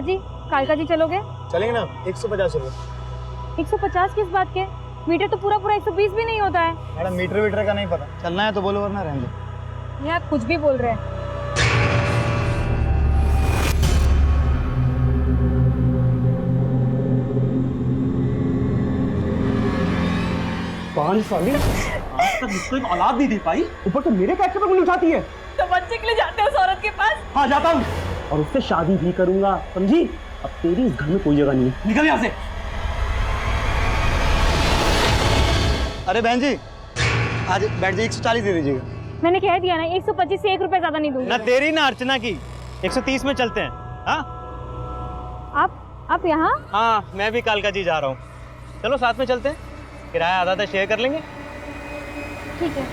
जी, कालका जी चलोगे? चलेंगे ना, 150 रुपये। 150 किस बात के? मीटर तो पूरा पूरा 120 भी नहीं होता है। मैडम मीटर वीटर का नहीं पता, चलना है तो बोलो वरना रहने दो। ये आप कुछ भी बोल रहे हैं। 5 साल आज तक मुझको एक औलाद नहीं दे पाई, ऊपर तो मेरे कैसे पे उंगली उठाती है। तो बच्चे के लिए जाते हो उस औरत के पास? हाँ जाता हूँ, और उससे शादी भी करूंगा, समझी? अब तेरी इस घर में कोई जगह नहीं है, निकल यहाँ से। अरे बहन जी, आज बैठ जाइए, 140 दे दीजिएगा। मैंने कह दिया ना, 125 से 1 रुपए ज्यादा नहीं दूंगी। ना तेरी ना अर्चना की, 130 में चलते हैं। हाँ आप यहाँ? हाँ, मैं भी कालका जी जा रहा हूँ, चलो साथ में चलते हैं, किराया आधा आधा शेयर कर लेंगे। ठीक है।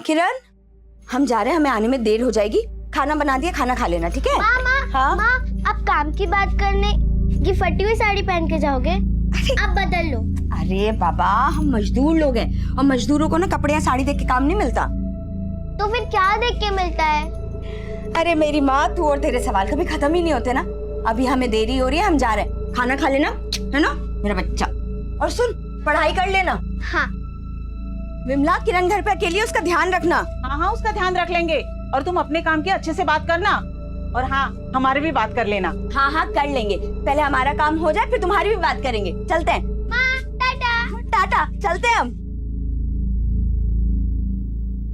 किरण, हम जा रहे हैं, हमें आने में देर हो जाएगी। खाना बना दिया, खाना खा लेना, ठीक है? माँ, माँ, आप काम की बात करने ये फटी हुई साड़ी पहन के जाओगे? आप बदल लो। अरे बाबा, हम मजदूर लोग हैं और मजदूरों को ना कपड़े या साड़ी देख के काम नहीं मिलता। तो फिर क्या देख के मिलता है? अरे मेरी माँ, तू और तेरे सवाल कभी खत्म ही नहीं होते ना। अभी हमें देरी हो रही है, हम जा रहे हैं। खाना खा लेना, है ना मेरा बच्चा? और सुन, पढ़ाई कर लेना। हाँ। विमला, किरण घर पे अकेली है, उसका ध्यान रखना। हाँ हाँ, उसका ध्यान रख लेंगे। और तुम अपने काम की अच्छे से बात करना, और हाँ, हमारे भी बात कर लेना। हाँ हाँ, कर लेंगे। पहले हमारा काम हो जाए, फिर तुम्हारी भी बात करेंगे। चलते हैं। माँ, टाटा। टाटा, चलते हैं हम।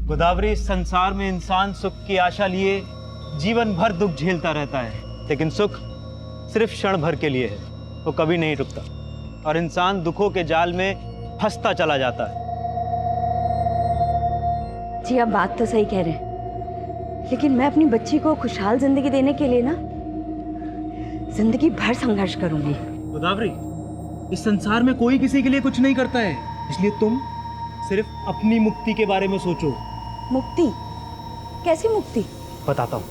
गोदावरी, संसार में इंसान सुख की आशा लिए जीवन भर दुख झेलता रहता है, लेकिन सुख सिर्फ क्षण भर के लिए है, वो कभी नहीं रुकता, और इंसान दुखों के जाल में फंसता चला जाता है। जी, आप बात तो सही कह रहे हैं, लेकिन मैं अपनी बच्ची को खुशहाल जिंदगी देने के लिए ना जिंदगी भर संघर्ष करूंगी। गोदावरी, इस संसार में कोई किसी के लिए कुछ नहीं करता है, इसलिए तुम सिर्फ अपनी मुक्ति के बारे में सोचो। मुक्ति? कैसी मुक्ति? बताता हूँ।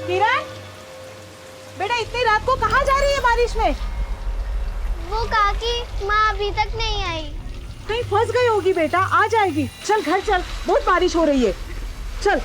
किरण, बेटा इतनी रात को कहाँ जा रही है बारिश में? वो काकी, माँ अभी तक नहीं आई। कहीं फंस गई होगी बेटा, आ जाएगी। चल घर चल, बहुत बारिश हो रही है। चल।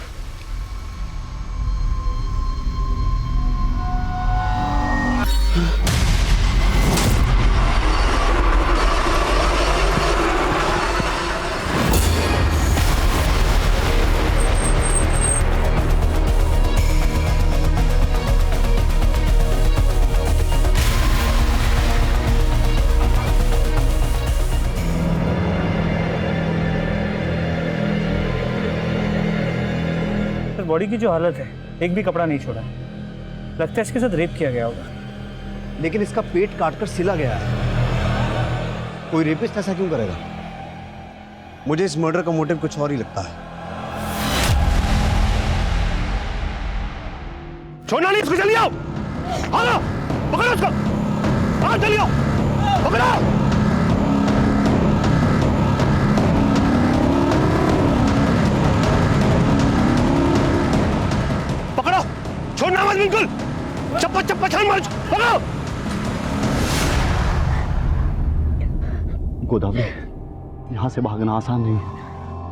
बॉडी की जो हालत है, एक भी कपड़ा नहीं छोड़ा, लगता है इसके साथ रेप किया गया होगा। लेकिन इसका पेट काटकर सिला गया है, कोई रेपिस्ट ऐसा क्यों करेगा? मुझे इस मर्डर का मोटिव कुछ और ही लगता है। छोड़ना नहीं, इसको जल्दी आओ। हाँ, पकड़ो उसको। हाँ जल्दी आओ, पकड़ो। छोड़ना मत बिल्कुल, चप्पा चप्पा छान मार, पकड़ो। गोदावरी, यहाँ से भागना आसान नहीं है,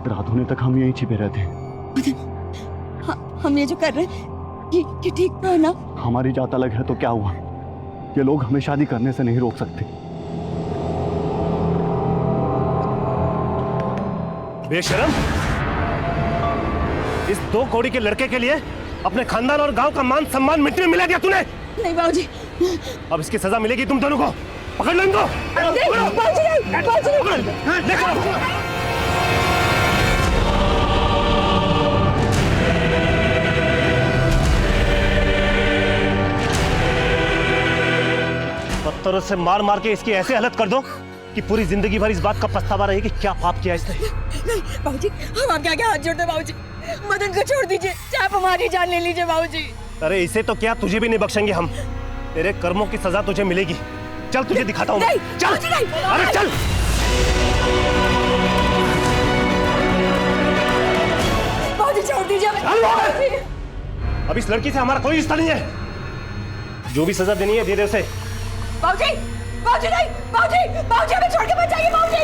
रात होने तक हम यहीं छिपे रहते हैं। हम ये जो कर रहे हैं, ये ठीक तो है ना? हमारी जात अलग है तो क्या हुआ, ये लोग हमें शादी करने से नहीं रोक सकते। बेशरम, इस 2 कौड़ी के लड़के के लिए अपने खानदान और गांव का मान सम्मान मिट्टी में मिला दिया तूने। नहीं बाबूजी, अब इसकी सजा मिलेगी तुम दोनों को। पकड़ लो इनको। पत्थरों से मार मार के इसकी ऐसे हालत कर दो कि पूरी जिंदगी भर इस बात का पछतावा रहे कि क्या पाप किया इसने। नहीं बाबूजी, हम आपके आगे हाथ जोड़ते हैं बाबूजी। मदन को छोड़ दीजिए, चाहे आप हमारी जान ले लीजिए बाबूजी। अरे इसे तो क्या, तुझे भी नहीं बख्शेंगे हम। तेरे कर्मों की सजा तुझे मिलेगी। चल तुझे दिखाता हूँ। चल बाबूजी नहीं। अरे चल। बाबूजी छोड़ दीजिए। अब इस लड़की से हमारा कोई रिश्ता नहीं है। जो भी सजा देनी है दे दे उसे। बाबूजी, बाबूजी नहीं, बाबूजी, बाबूजी हमें छोड़ के मत जाइए बाबूजी।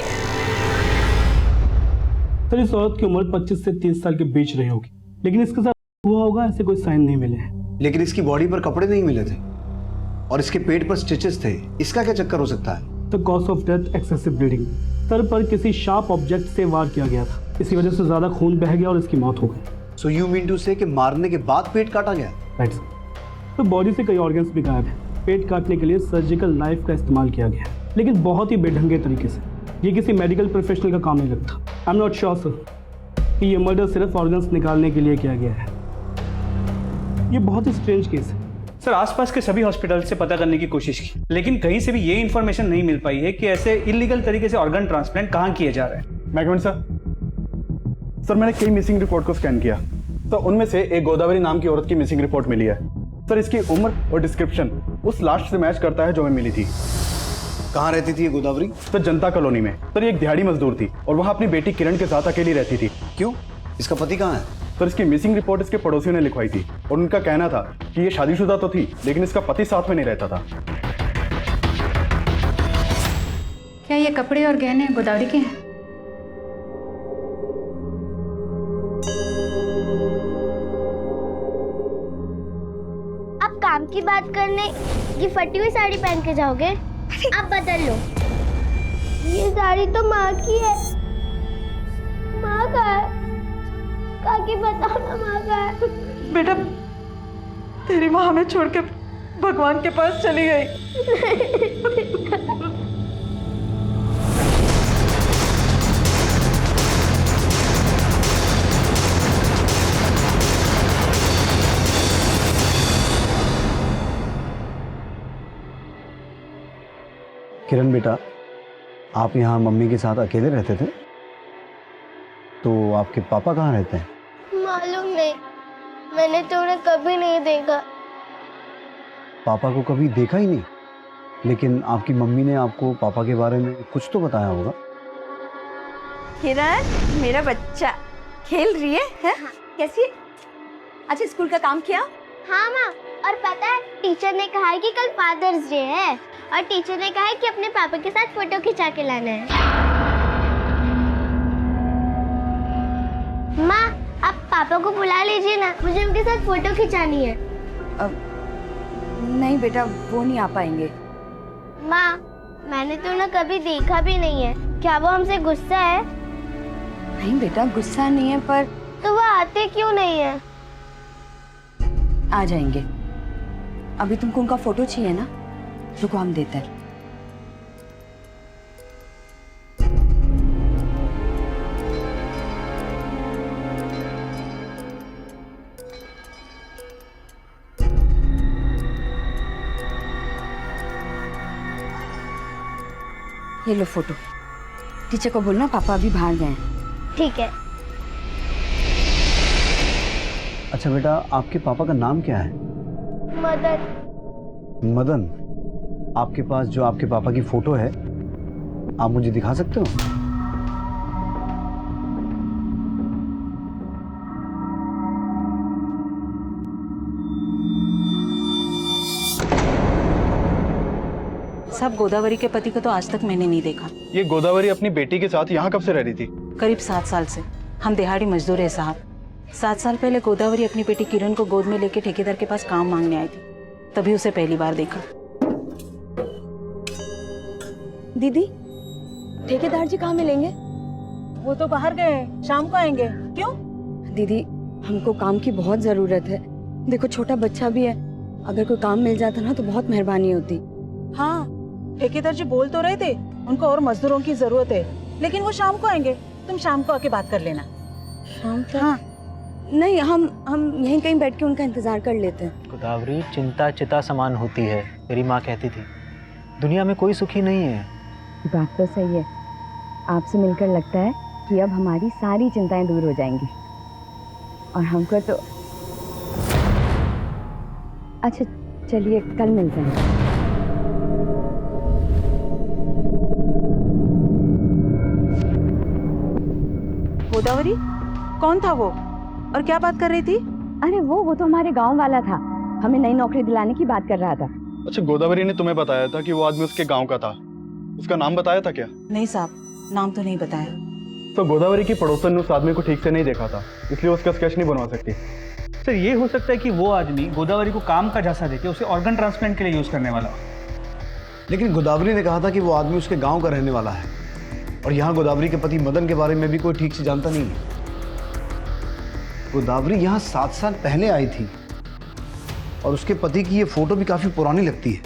सर इस औरत की उम्र 25 से 30 साल के बीच रही होगी, लेकिन इसके साथ हुआ होगा ऐसे कोई साइन नहीं मिले हैं। लेकिन इसकी बॉडी पर कपड़े नहीं मिले थे और इसके पेट पर स्टिचेस थे। इसका क्या चक्कर हो सकता है? The cause of death excessive bleeding. Sir पर किसी शार्प ऑब्जेक्ट से वार किया गया था, इसी वजह से ज्यादा खून बह गया और इसकी मौत हो गई। सो यू मीन टू से कि मारने के बाद पेट काटा गया? Right sir. तो बॉडी से कई ऑर्गन्स भी गायब हैं। पेट काटने के लिए सर्जिकल नाइफ का इस्तेमाल किया गया, लेकिन बहुत ही बेढंगे तरीके से। ये किसी मेडिकल प्रोफेशनल का काम नहीं लगता। I am not sure sir कि ये मर्डर सिर्फ ऑर्गन्स निकालने के लिए किया गया है। ये बहुत ही स्ट्रेंज केस है। सर आसपास के सभी हॉस्पिटल से पता करने की कोशिश की, लेकिन कहीं से भी ये इन्फॉर्मेशन नहीं मिल पाई है कि ऐसे इलीगल तरीके से ऑर्गन ट्रांसप्लांट कहाँ किए जा रहे हैं। मैकमेंट सर मैंने कई मिसिंग रिपोर्ट को स्कैन किया, तो उनमें से एक गोदावरी नाम की औरत की मिसिंग रिपोर्ट मिली है। सर इसकी उम्र और डिस्क्रिप्शन उस लास्ट से मैच करता है जो हमें मिली थी। कहाँ रहती थी ये गोदावरी? सर जनता कॉलोनी में। सर ये एक दिहाड़ी मजदूर थी और वहाँ अपनी बेटी किरण के साथ अकेली रहती थी। क्यों? इसका पति कहाँ है? सर इसकी मिसिंग रिपोर्ट इसके पड़ोसियों ने लिखवाई थी और उनका कहना था कि ये शादीशुदा तो थी, लेकिन इसका पति साथ में नहीं रहता था। क्या ये कपड़े और गहने गोदावरी के हैं? आप काम की बात करने ये फटी हुई साड़ी पहन के जाओगे? आप बदल लो। ये साड़ी तो माँ की है। माँ का है। काकी बताओ ना, माँ का है। बेटा तेरी माँ हमें छोड़ के भगवान के पास चली गई। किरण बेटा, आप यहाँ मम्मी के साथ अकेले रहते थे, तो आपके पापा कहाँ रहते हैं? मालूम नहीं, मैंने तो उन्हें कभी नहीं देखा। पापा को कभी देखा ही नहीं? लेकिन आपकी मम्मी ने आपको पापा के बारे में कुछ तो बताया होगा। किरण मेरा बच्चा खेल रही है, हाँ। कैसी है? अच्छा स्कूल का काम किया? हाँ माँ, और पता है टीचर ने कहा है कि कल फादर्स डे है और टीचर ने कहा है कि अपने पापा के साथ फोटो खिंचा के लाना है। माँ आप पापा को बुला लीजिए ना, मुझे उनके साथ फोटो खिंचानी है। नहीं बेटा, वो नहीं आ पाएंगे। माँ मैंने तो उन्हें कभी देखा भी नहीं है, क्या वो हमसे गुस्सा है? नहीं बेटा गुस्सा नहीं है, पर तो वो आते क्यों नहीं है? आ जाएंगे। अभी तुमको उनका फोटो चाहिए ना, रुको हम देते हैं। ये लो फोटो। टीचर को बोलना पापा अभी बाहर गए हैं। ठीक है। अच्छा बेटा, आपके पापा का नाम क्या है? मदन। मदन। आपके पास जो आपके पापा की फोटो है, आप मुझे दिखा सकते हो? सब गोदावरी के पति को तो आज तक मैंने नहीं देखा। ये गोदावरी अपनी बेटी के साथ यहाँ कब से रह रही थी? करीब 7 साल से। हम दिहाड़ी मजदूर है साहब। 7 साल पहले गोदावरी अपनी बेटी किरण को गोद में लेके ठेकेदार के पास काम मांगने आई थी, तभी उसे पहली बार देखा। दीदी ठेकेदार जी कहाँ मिलेंगे? वो तो बाहर गए, शाम को आएंगे। क्यों? दीदी हमको काम की बहुत जरूरत है। देखो छोटा बच्चा भी है, अगर कोई काम मिल जाता ना तो बहुत मेहरबानी होती। हाँ ठेकेदार जी बोल तो रहे थे उनको और मजदूरों की जरूरत है, लेकिन वो शाम को आएंगे। तुम शाम को आके बात कर लेना। शाम तक? हाँ। नहीं, हम यहीं कहीं बैठ के उनका इंतजार कर लेते हैं। गोदावरी चिंता चिता समान होती है, मेरी माँ कहती थी। दुनिया में कोई सुखी नहीं है। बात तो सही है। आपसे मिलकर लगता है कि अब हमारी सारी चिंताएं दूर हो जाएंगी और हमको तो अच्छा चलिए कल मिलते हैं। गोदावरी कौन था वो और क्या बात कर रही थी? अरे वो तो हमारे गांव वाला था, हमें नई नौकरी दिलाने की बात कर रहा था। अच्छा, गोदावरी ने तुम्हें बताया था कि वो आदमी उसके गांव का था, उसका नाम बताया था क्या? नहीं साहब, नाम तो नहीं बताया। तो गोदावरी की पड़ोसन ने उस आदमी को ठीक से नहीं देखा था, इसलिए उसका स्केच नहीं बनवा सकती। सर ये हो सकता है कि वो आदमी गोदावरी को काम का झांसा देके उसे ऑर्गन ट्रांसप्लांट के लिए यूज करने वाला हो। लेकिन गोदावरी ने कहा था कि वो आदमी उसके गांव का रहने वाला है और यहाँ गोदावरी के पति मदन के बारे में भी कोई ठीक से जानता नहीं है। गोदावरी यहाँ 7 साल पहले आई थी और उसके पति की ये फोटो भी काफी पुरानी लगती है,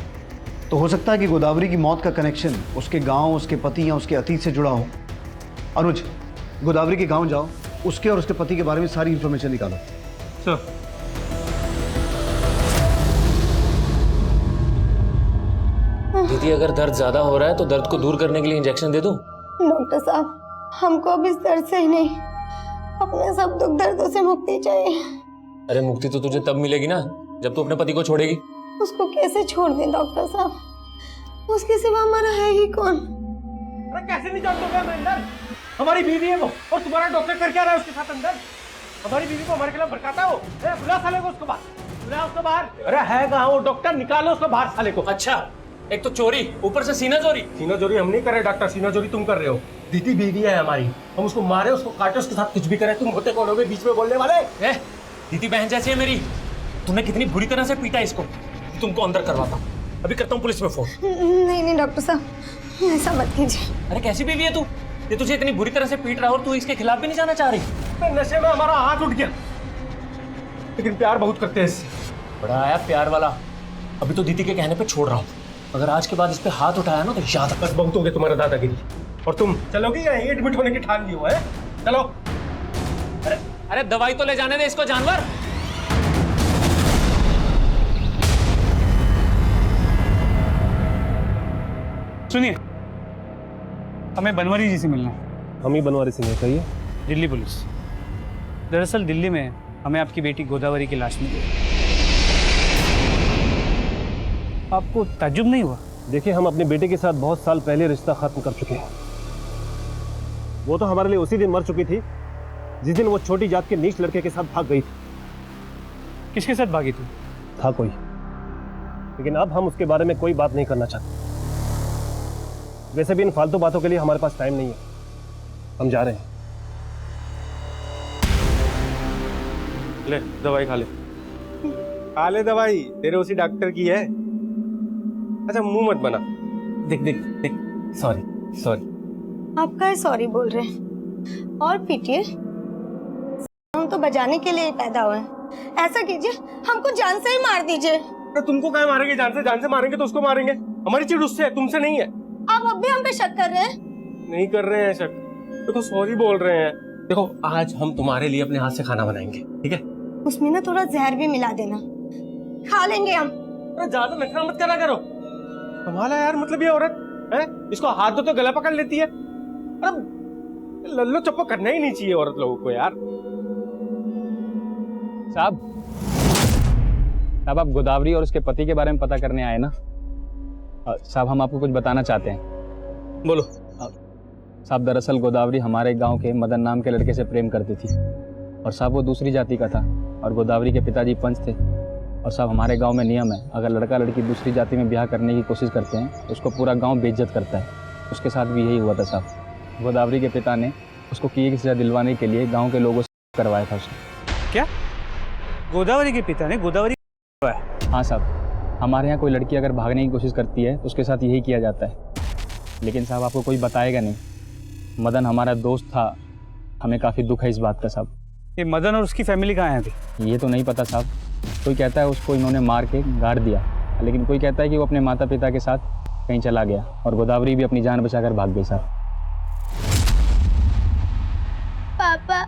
तो हो सकता है कि गोदावरी की मौत का कनेक्शन उसके गांव, उसके पति या उसके अतीत से जुड़ा हो। अनुज, गोदावरी के गांव जाओ, उसके और उसके पति के बारे में सारी इंफॉर्मेशन निकालो। सर दीदी, अगर दर्द ज्यादा हो रहा है तो दर्द को दूर करने के लिए इंजेक्शन दे दूं? डॉक्टर साहब, हमको अब इस दर्द से ही नहीं, अपने सब दुख दर्दों से मुक्ति चाहिए। अरे मुक्ति तो तुझे तब मिलेगी ना जब तू अपने पति को छोड़ेगी। उसको कैसे छोड़ दें डॉक्टर साहब, उसके सिवा हमारा है ही कौन? अरे कैसे नहीं जानते हो अंदर? हमारी बीवी है वो, और तुम्हारा डॉक्टर कर क्या रहा है उसके साथ अंदर? हमारी बीवी को हमारे खिलाफ भड़काता हो। बुला साले को उसको बाहर, बुला उसको बाहर। अरे है कहाँ वो डॉक्टर? निकालो उसको बाहर साले को। अच्छा, एक तो चोरी, ऊपर से सीना चोरी। सीना चोरी हम नहीं कर रहे डॉक्टर, सीना चोरी तुम कर रहे हो। दीदी बीवी है हमारी, हम उसको मारे, उसको काटे, उसके साथ कुछ भी करें। तुम होते कौन हो बीच में बोलने वाले? दीदी बहन जैसी है मेरी, तूने कितनी बुरी तरह से पीटा इसको, तुमको अंदर करवाता। अभी करता हूँ पुलिस में फोन। नहीं नहीं डॉक्टर साहब, ऐसा मत कीजिए। अरे कैसी बीवी है तू? ये तुझे इतनी बुरी तरह से पीट रहा है और तू इसके खिलाफ भी नहीं जाना चाह रही? नशे में हमारा हाथ उठ गया, लेकिन प्यार बहुत करते हैं इससे। बड़ा आया प्यार वाला। अभी तो दीदी के कहने पे छोड़ रहा हूँ, अगर आज के बाद इस पे हाथ उठाया ना तो याद बस बहुत हो गया तुम्हारा दादागिरी। और तुम चलोगी या यहीं एडमिट होने की ठान ली हो है? चलो। अरे दवाई तो ले जाने दे इसको जानवर। सुनिए, हमें बनवारी जी से मिलना है। हम ही बनवारी सिंह है, कहिए। दिल्ली पुलिस। दरअसल दिल्ली में हमें आपकी बेटी गोदावरी की लाश मिली। आपको ताज्जुब नहीं हुआ? देखिए, हम अपने बेटे के साथ बहुत साल पहले रिश्ता खत्म कर चुके हैं। वो तो हमारे लिए उसी दिन मर चुकी थी जिस दिन वो छोटी जात के नीच लड़के के साथ भाग गई थी। किसके साथ भागी थी? था कोई, लेकिन अब हम उसके बारे में कोई बात नहीं करना चाहते। वैसे भी इन फालतू बातों के लिए हमारे पास टाइम नहीं है, हम जा रहे हैं। ले दवाई खा ले। खा ले दवाई, तेरे उसी डॉक्टर की है। अच्छा मुंह मत बना। देख देख देख, सॉरी सॉरी। आप काहे सॉरी बोल रहे हैं? और पीटिए, हम तो बजाने के लिए ही पैदा हुए हैं। ऐसा कीजिए, हमको जान से ही मार दीजिए। तो तुमको क्या मारेंगे? जान से मारेंगे तो उसको मारेंगे। हमारी चिढ़ उससे है, तुमसे नहीं है। आप अब भी हम पे शक कर रहे हैं? नहीं कर रहे हैं शक, देखो सॉरी बोल रहे हैं। देखो आज हम तुम्हारे लिए अपने हाथ से खाना बनाएंगे, ठीक है? उसमें ना थोड़ा जहर भी मिला देना, खा लेंगे हम। अरे ज्यादा नखरा मत करा करो। कमाल है यार, मतलब ये औरत है, इसको हाथ दो तो गला पकड़ लेती है। अरे लल्लो चप्पो करना ही नहीं चाहिए औरत लोगों को यार। साहब आप गोदावरी और उसके पति के बारे में पता करने आए ना? साहब हम आपको कुछ बताना चाहते हैं। बोलो। साहब दरअसल गोदावरी हमारे गांव के मदन नाम के लड़के से प्रेम करती थी और साहब वो दूसरी जाति का था और गोदावरी के पिताजी पंच थे। और साहब हमारे गांव में नियम है, अगर लड़का लड़की दूसरी जाति में ब्याह करने की कोशिश करते हैं तो उसको पूरा गांव बेइज्जत करता है। उसके साथ भी यही हुआ था साहब। गोदावरी के पिता ने उसको किए की सजा दिलवाने के लिए गाँव के लोगों से करवाया था उसने। क्या? गोदावरी के पिता ने गोदावरी? हाँ साहब, हमारे यहाँ कोई लड़की अगर भागने की कोशिश करती है तो उसके साथ यही किया जाता है। लेकिन साहब आपको कोई बताएगा नहीं, मदन हमारा दोस्त था, हमें काफ़ी दुख है इस बात का साहब। ये मदन और उसकी फैमिली कहाँ है अभी? ये तो नहीं पता साहब। कोई कहता है उसको इन्होंने मार के गाड़ दिया, लेकिन कोई कहता है कि वो अपने माता पिता के साथ कहीं चला गया और गोदावरी भी अपनी जान बचाकर भाग गई साहब। पापा,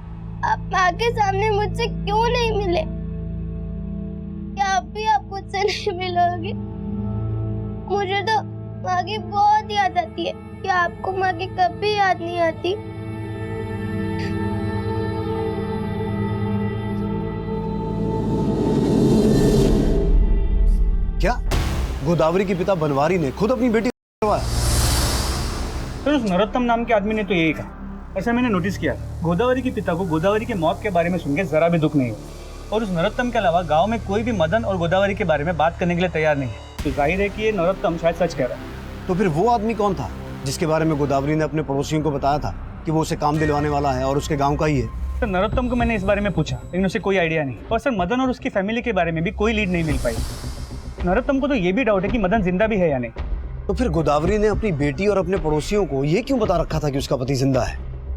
आप माँ के सामने मुझसे क्यों नहीं मिले? क्या अब भी आप मुझसे नहीं मिलोगे? मुझे तो माँ की बहुत याद आती है। क्या आपको माँ की कभी याद नहीं आती? गोदावरी के पिता बनवारी ने खुद अपनी बेटी करवाया। तो उस नरोत्तम नाम के आदमी ने तो यही कहा। ऐसा मैंने नोटिस किया, गोदावरी के पिता को गोदावरी के मौत के बारे में सुन के जरा भी दुख नहीं हुआ। और उस नरोत्तम के अलावा गांव में कोई भी मदन और गोदावरी के बारे में बात करने के लिए तैयार नहीं है। तो जाहिर है कि ये नरोत्तम शायद सच कह रहा है। तो फिर वो आदमी कौन था जिसके बारे में गोदावरी ने अपने पड़ोसियों को बताया था कि वो उसे काम दिलवाने वाला है और उसके गाँव का ही है? तो नरोत्तम को मैंने इस बारे में पूछा, लेकिन उसे कोई आइडिया नहीं। और सर, मदन और उसकी फैमिली के बारे में भी कोई लीड नहीं मिल पाई। नरोत्तम को तो ये भी डाउट है कि मदन जिंदा भी है या नहीं। तो फिर गोदावरी ने अपनी बेटी और अपने पड़ोसियों को ये क्यों बता रखा था कि उसका पति जिंदा है?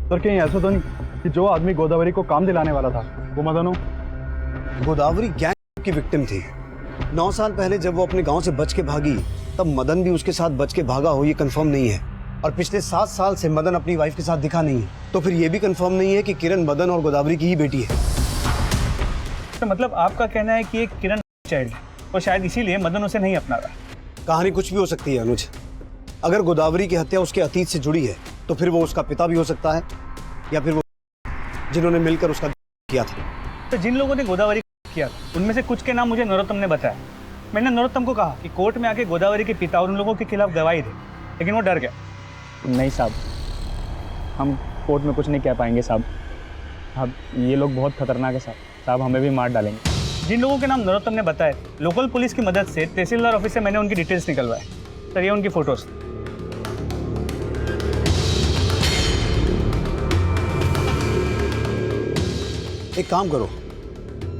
सर कहीं ऐसा तो नहीं कि जो आदमी गोदावरी को काम दिलाने वाला था वो मदन हो? गोदावरी गैंग की विक्टिम थी। 9 साल पहले जब वो अपने गांव से बच के भागी, तब मदन भी उसके साथ बच के भागा हो ये कंफर्म नहीं है। और पिछले 7 साल से मदन अपनी वाइफ के साथ दिखा नहीं है। तो फिर ये भी कंफर्म नहीं है कि किरण मदन और गोदावरी की ही बेटी है। तो मतलब आपका कहना है कि एक किरण चाइल्ड है और शायद इसीलिए मदन उसे नहीं अपना रहा। कहानी कुछ भी हो सकती है अनुज। अगर गोदावरी की हत्या उसके अतीत से जुड़ी है तो फिर वो उसका पिता भी हो सकता है, या फिर वो जिन्होंने मिलकर उसका किया था। तो जिन लोगों ने गोदावरी किया उनमें से कुछ के नाम मुझे नरोत्तम ने बताया। मैंने नरोत्तम को कहा कि कोर्ट में आके गोदावरी के पिता और उन लोगों के खिलाफ गवाही दे, लेकिन वो डर गया। नहीं साहब, हम कोर्ट में कुछ नहीं कह पाएंगे साहब। अब ये लोग बहुत खतरनाक है साहब, हमें भी मार डालेंगे। जिन लोगों के नाम नरोत्तम ने बताए, लोकल पुलिस की मदद से तहसीलदार ऑफिस से मैंने उनकी डिटेल्स निकलवाए। सर, ये उनकी फोटोज। एक काम करो,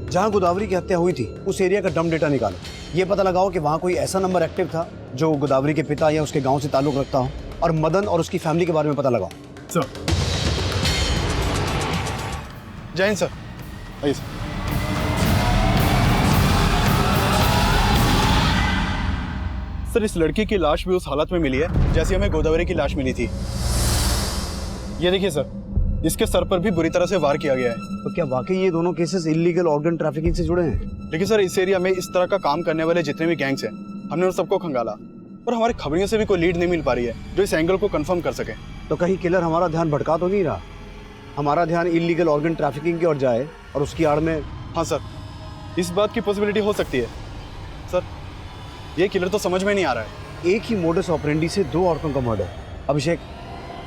जहां गोदावरी की हत्या हुई थी उस एरिया का डम डेटा निकालो। ये पता लगाओ कि वहां कोई ऐसा नंबर एक्टिव था जो गोदावरी के पिता या उसके गांव से ताल्लुक रखता हो, और मदन और उसकी फैमिली के बारे में पता लगाओ। सर जय हिंद सर। आइए सर। सर इस लड़की की लाश भी उस हालत में मिली है जैसे हमें गोदावरी की लाश मिली थी। ये देखिए सर, इसके सर पर भी बुरी तरह से वार किया गया है। तो क्या वाकई ये दोनों केसेस इलीगल ऑर्गन ट्रैफिकिंग से जुड़े हैं? लेकिन सर इस एरिया में इस तरह का काम करने वाले जितने भी गैंग्स हैं, हमने उन सबको खंगाला और हमारी खबरियों से भी कोई लीड नहीं मिल पा रही है जो इस एंगल को कंफर्म कर सके। तो कहीं किलर हमारा ध्यान भटका तो नहीं रहा? हमारा ध्यान इलीगल ऑर्गन ट्रैफिकिंग की ओर जाए और उसकी आड़ में। हाँ सर, इस बात की पॉसिबिलिटी हो सकती है। सर ये किलर तो समझ में नहीं आ रहा है। एक ही मोडस ऑपरेंडी से 2 औरतों का मर्डर। अभिषेक,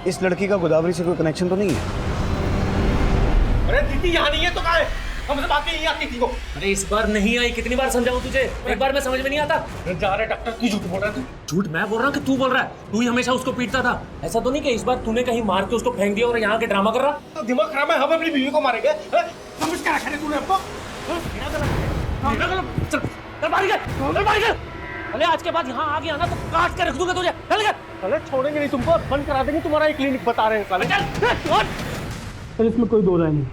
इस लड़की का गोदावरी से कोई कनेक्शन तो नहीं है? अरे दीदी यहाँ नहीं है तो कहाँ है? हमसे बात नहीं आती थी वो। अरे इस बार नहीं आई, कितनी बार समझाऊं तुझे? एक बार में समझ में नहीं आता। जा रहे डॉक्टर, तू झूठ बोल रहा है। झूठ मैं बोल रहा हूँ कि तू बोल रहा है? तू ही हमेशा उसको पीटता था। ऐसा तो नहीं कि इस बार तूने कहीं मार के उसको फेंक दिया और यहाँ के ड्रामा कर रहा? तो दिमाग खराब है, हम अपनी बीवी को मारेंगे? समझ क्या रखा है तूने हमको? चल चल बाहर निकल, चल बाहर निकल। अरे आज के बाद यहाँ आ गया ना तो काट के रख दूंगा तुझे। चल निकल। अरे छोड़ेंगे नहीं तुमको, बंद करा देंगे तुम्हारा एक क्लिनिक, बता रहे हैं साले। सर, इसमें कोई दो राय नहीं।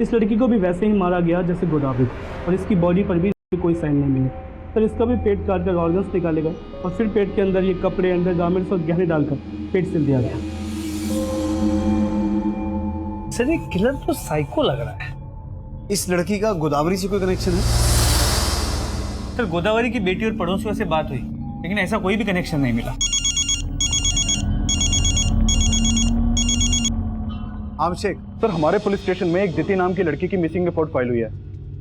इस लड़की को भी वैसे ही मारा गया जैसे गोदावरी को, और इसकी बॉडी पर भी कोई साइन नहीं मिले। सर, इसका भी पेट काट कर ऑर्गन्स निकाले गए और फिर पेट के अंदर ये कपड़े, अंडरगारमेंट्स और गहने डालकर पेट सिल दिया गया। सर ये किलर तो साइको लग रहा है। इस लड़की का गोदावरी से कोई कनेक्शन है? सर, गोदावरी की बेटी और पड़ोसियों से बात हुई, लेकिन ऐसा कोई भी कनेक्शन नहीं मिला। अभिषेक सर हमारे पुलिस स्टेशन में एक दिति नाम की लड़की की मिसिंग रिपोर्ट फाइल हुई है।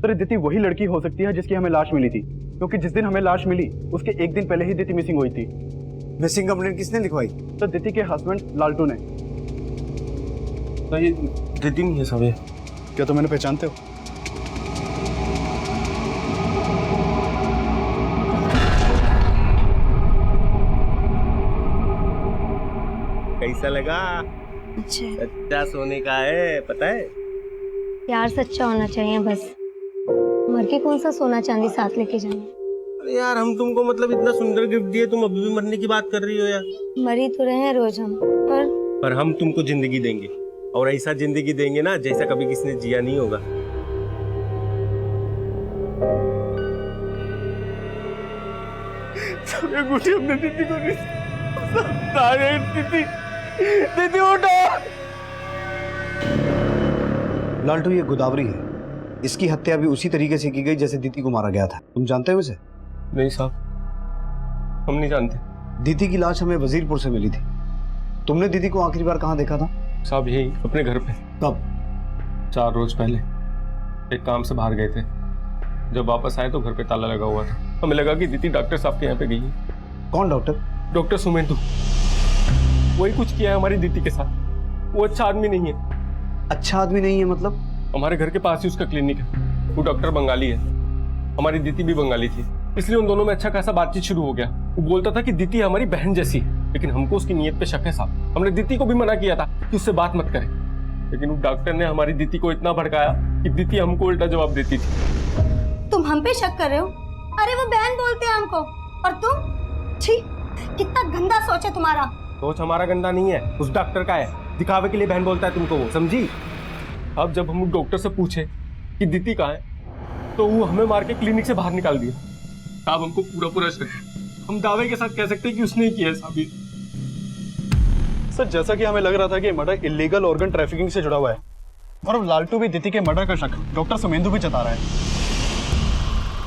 सर दिति वही लड़की हो सकती है जिसकी हमें लाश मिली थी, क्योंकि जिस दिन हमें लाश मिली उसके एक दिन पहले ही दिति मिसिंग हुई थी। मिसिंग कंप्लेंट किसने लिखवाई? सर दिति के हस्बैंड लालटू ने। ये दीदी नहीं है सब ये। क्या तुम मैंने पहचानते हो? कैसा लगा? सच्चा सोने का है, पता है? यार सच्चा होना चाहिए बस। मर के कौन सा सोना चांदी साथ लेके जाएंगे? अरे यार हम तुमको मतलब इतना सुंदर गिफ्ट दिए, तुम अभी भी मरने की बात कर रही हो यार। मरी तो रहे हैं रोज हम, पर हम तुमको जिंदगी देंगे, और ऐसा जिंदगी देंगे ना जैसा कभी किसी ने जिया नहीं होगा। हमने दीदी को दीदी उठो। लालटू, ये गोदावरी है। इसकी हत्या भी उसी तरीके से की गई जैसे दीदी को मारा गया था। तुम जानते हो इसे? नहीं साहब, हम नहीं जानते। दीदी की लाश हमें वजीरपुर से मिली थी। तुमने दीदी को आखिरी बार कहाँ देखा था? साहब यही अपने घर पे। कब? 4 रोज पहले। एक काम से बाहर गए थे, जब वापस आए तो घर पे ताला लगा हुआ था। हमें लगा कि दीदी डॉक्टर साहब के यहाँ पे गई है। कौन डॉक्टर? डॉक्टर सुमेंदु। वही कुछ किया है हमारी दीदी के साथ। वो अच्छा आदमी नहीं है। अच्छा आदमी नहीं है मतलब? हमारे घर के पास ही उसका क्लिनिक है। वो डॉक्टर बंगाली है, हमारी दीदी भी बंगाली थी, इसलिए उन दोनों में अच्छा खासा बातचीत शुरू हो गया। वो बोलता था कि दीदी हमारी बहन जैसी है, लेकिन हमको उसकी नीयत पे शक है साहब। हमने दीदी को भी मना किया था कि उससे बात मत करें, लेकिन वो डॉक्टर ने हमारी दीदी को इतना भड़काया कि दीदी हमको उल्टा जवाब देती थी। तुम हम पे शक कर रहे हो? अरे वो बहन बोलते हैं हमको, और तुम? छी, कितना गंदा सोच है तुम्हारा। सोच हमारा गंदा नहीं है, उस डॉक्टर का है। दिखावे के लिए बहन बोलता है तुमको, वो समझी? अब जब हम डॉक्टर से पूछे कि दीदी कहाँ है, तो वो हमें मार के क्लिनिक से बाहर निकाल दिया। साहब हमको पूरा शक है। हम दावे के साथ कह सकते हैं कि उसने ही किया है साहब। सर जैसा कि हमें लग रहा था कि मर्डर इलीगल ऑर्गन ट्रैफिकिंग से जुड़ा हुआ है, और अब लालटू भी दीदी के मर्डर का शक डॉक्टर सुमेंदु भी जता रहा है।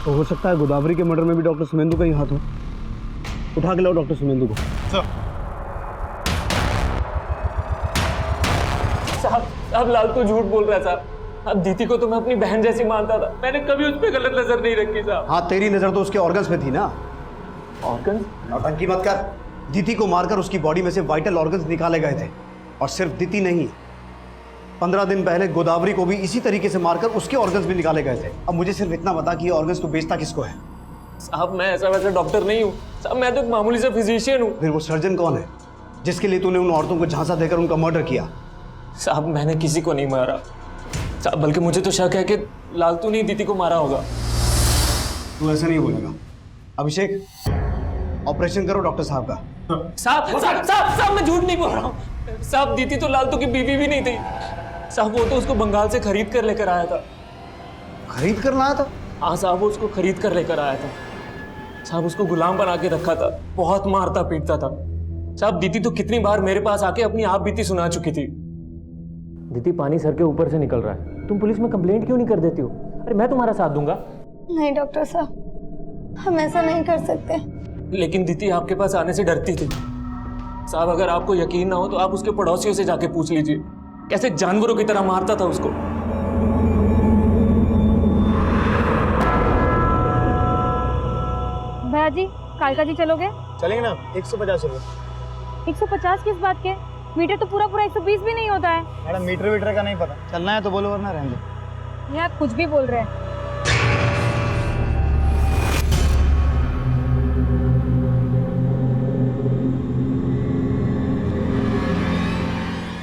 तो हो सकता है गोदावरी के मर्डर में भी डॉक्टर सुमेंदु का ही हाथ हो। उठा के लाओ डॉक्टर सुमेंदु को। साहब लालटू झूठ बोल रहा है साहब। अब दीदी को तो मैं अपनी बहन जैसी मानता था, मैंने कभी उस पर गलत नजर नहीं रखी साहब। हाँ, तेरी नजर तो उसके ऑर्गन्स पे थी ना। ऑर्गन? नौटंकी मत कर। दीदी को मारकर उसकी बॉडी में से वाइटल ऑर्गन्स निकाले गए थे, और सिर्फ दीदी नहीं, 15 दिन पहले गोदावरी को भी इसी तरीके से मारकर उसके ऑर्गन्स भी निकाले गए थे। अब मुझे सिर्फ इतना बता कि ये ऑर्गन्स तो बेचता किसको है? साहब मैं ऐसा वैसा डॉक्टर नहीं हूँ साहब, मैं तो एक मामूली सा फिजिशियन हूँ। फिर वो सर्जन कौन है जिसके लिए तूने उन औरतों को झांसा देकर उनका मर्डर किया? साहब मैंने किसी को नहीं मारा साहब, बल्कि मुझे तो शक है कि लालटू ने दीदी को मारा होगा। तू ऐसा नहीं बोलेगा। अभिषेक, ऑपरेशन करो डॉक्टर साहब का। साहब साहब साहब साहब मैं झूठ नहीं बोल रहा हूँ साहब, दीदी तो लालटू की बीवी भी नहीं थी साहब, वो तो उसको बंगाल से खरीद कर लेकर आया था। खरीद कर लाया था? हाँ साहब, वो उसको खरीद कर लेकर आया था साहब, उसको गुलाम बना के रखा था, बहुत मारता पीटता था साहब। दीदी तो कितनी बार मेरे पास आके अपनी आप बीती सुना चुकी थी। दीदी पानी सर के ऊपर से निकल रहा है, तुम पुलिस में कंप्लेंट क्यों नहीं कर देती हो? अरे मैं तुम्हारा साथ दूंगा। नहीं डॉक्टर साहब, हम ऐसा नहीं कर सकते। लेकिन दीदी आपके पास आने से डरती थी साहब। अगर आपको यकीन ना हो तो आप उसके पड़ोसियों से जाके पूछ लीजिए, कैसे जानवरों की तरह मारता था उसको। भैया जी, कालका जी चलोगे? चलेंगे ना। 150 रुपये। 150 किस बात के? मीटर तो पूरा 120 भी नहीं होता है। मैडम मीटर का नहीं पता, चलना है तो बोलो वरना रहने दो। यार कुछ भी बोल रहे हैं।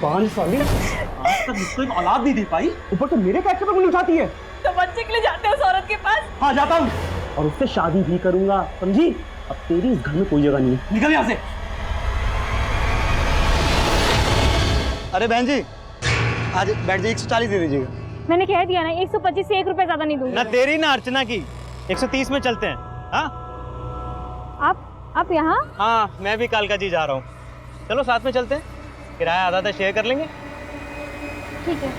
पांच साल आज तक मुझको एक औलाद नहीं दे पाई, ऊपर तो मेरे कैसे पर उंगली उठाती है। तो बच्चे के लिए जाते हो उस औरत के पास? हाँ जाता हूँ, और उससे शादी भी करूंगा, समझी? अब तेरी इस घर में कोई जगह नहीं है, निकल यहाँ से। अरे बहन जी, आज बैठ जाइए, 140 दे दीजिएगा। मैंने कह दिया ना, 125 से 1 रुपए ज्यादा नहीं दूंगी। ना तेरी ना अर्चना की, 130 में चलते हैं। हाँ आप यहाँ? हाँ, मैं भी कालका जी जा रहा हूँ, चलो साथ में चलते हैं, किराया आधा आधा शेयर कर लेंगे। ठीक है।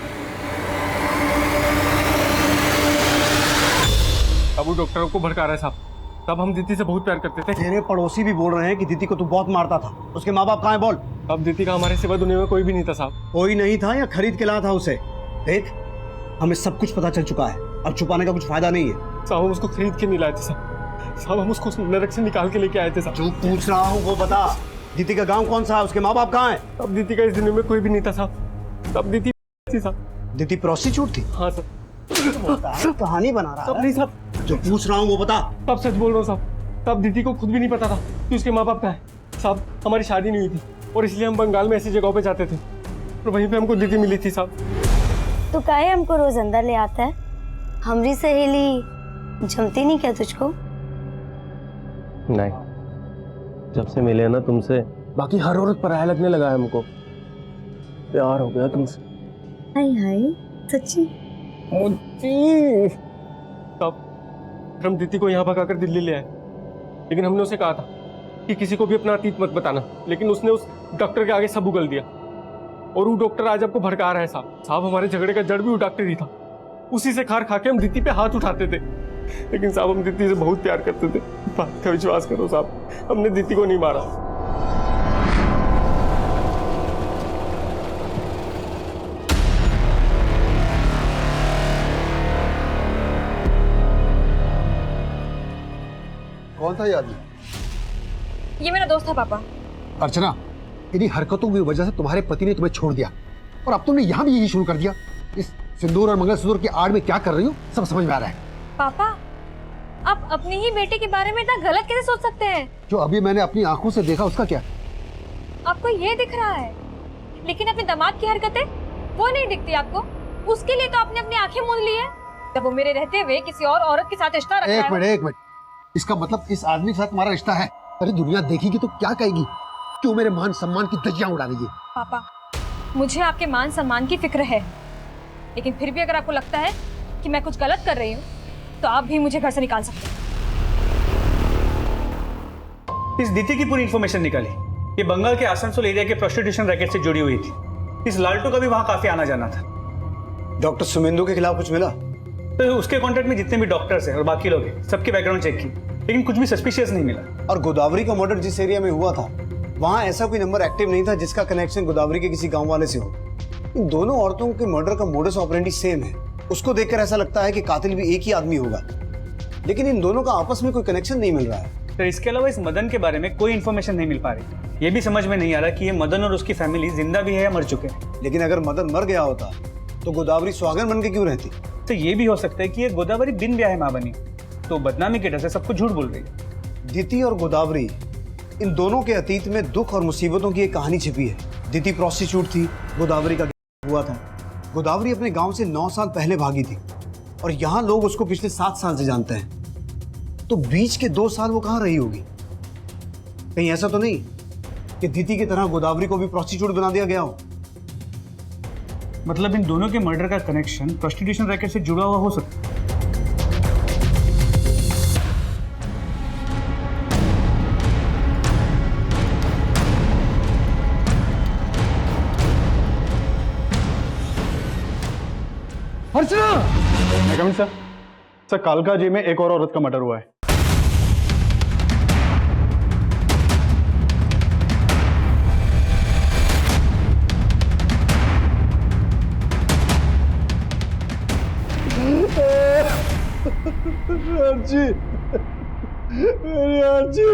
अब वो डॉक्टर को भड़का रहा है साहब। तब हम दीदी से बहुत प्यार करते थे। तेरे पड़ोसी भी बोल रहे हैं कि दीदी को तू बहुत मारता था। उसके माँ बाप कहाँ हैं बोल? अब दीदी का हमारे सिवा दुनिया में कोई भी नहीं था साहब। कोई नहीं था या खरीद के लाया था उसे? देख, हमें सब कुछ पता चल चुका है, अब छुपाने का कुछ फायदा नहीं है। साहब हम उसको खरीद के नहीं लाए थे साहब, हम उसको नरक से निकाल के लेके आए थे साहब। जो पूछ रहा हूँ वो बता, दीदी का गाँव कौन सा है? उसके माँ बाप कहाँ हैं? अब दीदी का इस दुनिया में कोई भी नहीं था साहब। तब दीदी थी साहब। दीदी प्रोस्टिट्यूट थी? हाँ सर। कहानी बना रहा तब है। नहीं साहब, जो पूछ रहा हूँ वो बता। तब सच बोल रहा हूँ साहब। तब दीदी को खुद भी नहीं पता था कि उसके माँ बाप कहाँ है साहब। हमारी शादी नहीं हुई थी और इसलिए हम बंगाल में ऐसी जगहों पे जाते थे और वहीं पे हमको दीदी मिली थी साहब। तो काहे हमको रोज अंदर ले आता है? हमारी सहेली जमती नहीं क्या तुझको? नहीं, जब से मिले ना तुमसे, बाकी हर औरत पराया लगने लगा है हमको। प्यार हो गया तुमसे। हाय हाय, सच्ची? तब हम दीदी को यहाँ भगाकर दिल्ली ले आए, लेकिन हमने उसे कहा था कि किसी को भी अपना अतीत मत बताना, लेकिन उसने उस डॉक्टर के आगे सब उगल दिया। और वो डॉक्टर आज आपको भड़का रहा है साहब। हमारे झगड़े का जड़ भी वो डॉक्टर ही था। उसी से खार खा के हम दीदी पे हाथ उठाते थे, लेकिन साहब हम दीदी से बहुत प्यार करते थे। बात का विश्वास करो साहब, हमने दीदी को नहीं मारा। कौन था ये आदमी? ये मेरा दोस्त है पापा। अर्चना, इन्हीं हरकतों की वजह से तुम्हारे पति ने तुम्हें छोड़ दिया और अब तुमने यहाँ भी यही शुरू कर दिया। इस सिंदूर और मंगलसूत्र की आड़ में क्या कर रही हो सब समझ में आ रहा है। पापा, आप अपनी ही बेटे के बारे में इतना गलत कैसे सोच सकते हैं? जो अभी मैंने अपनी आंखों से देखा उसका क्या? आपको ये दिख रहा है, लेकिन अपने दामाद की हरकतें वो नहीं दिखती आपको। उसके लिए तो आपने अपनी आंखें मूंद ली है जब वो मेरे रहते हुए किसी और औरत के साथ रिश्ता रखा है। एक मिनट, इसका मतलब इस आदमी के साथ तुम्हारा रिश्ता है? अरे दुनिया देखेगी तो क्या कहेगी? क्यों मेरे मान सम्मान की धज्जियां उड़ा रही है? पापा, मुझे आपके मान सम्मान की फिक्र है, लेकिन फिर भी अगर आपको लगता है कि मैं कुछ गलत कर रही हूँ तो आप भी मुझे घर से निकाल सकते हैं। इस दीदी की पूरी इन्फॉर्मेशन निकाली। ये बंगाल के आसनसोल एरिया के प्रोस्टिट्यूशन रैकेट से जुड़ी हुई थी। इस लालटू का भी वहां काफी आना जाना था। डॉक्टर सुमेंदु के खिलाफ कुछ मिला? तो उसके कॉन्टेक्ट में जितने भी डॉक्टर्स हैं और बाकी लोग हैं, सबके बैकग्राउंड चेक की, लेकिन कुछ भी सस्पिशियस नहीं मिला। और गोदावरी का मर्डर जिस एरिया में हुआ था वहां ऐसा कोई नंबर एक्टिव नहीं था जिसका कनेक्शन गोदावरी के किसी गांव वाले से हो। इन दोनों औरतों के मर्डर का मोडस ऑपरेंडी सेम है। उसको देखकर ऐसा लगता है कि कातिल भी एक ही आदमी होगा, लेकिन इन दोनों का आपस में कोई कनेक्शन नहीं मिल रहा है। तो इसके अलावा इस मदन के बारे में कोई इन्फॉर्मेशन नहीं मिल पा रही। ये भी समझ में नहीं आ रहा कि ये मदन और उसकी फैमिली जिंदा भी है या मर चुके हैं। लेकिन अगर मदन मर गया होता तो गोदावरी सुहागन बन के क्यों रहती? तो ये भी हो सकता है कि ये गोदावरी बिन ब्याह मां बनी, तो बदनामी के डर से सबको झूठ बोल रही है। दीति और गोदावरी, इन दोनों के अतीत में दुख और मुसीबतों की एक कहानी छिपी है। दीति प्रोस्टिट्यूट थी, गोदावरी का हुआ था। गोदावरी अपने गांव से 9 साल पहले भागी थी और यहाँ लोग उसको पिछले 7 साल से जानते हैं। तो बीच के 2 साल वो कहाँ रही होगी? कहीं ऐसा तो नहीं कि दीति की तरह गोदावरी को भी प्रोस्टिट्यूट बना दिया गया हो? मतलब इन दोनों के मर्डर का कनेक्शन प्रोस्टिट्यूशन रैकेट से जुड़ा हुआ हो सकता है। अर्चना! सर, कालका जी में एक और औरत का मर्डर हुआ है। अर्जी, मेरी अर्जी,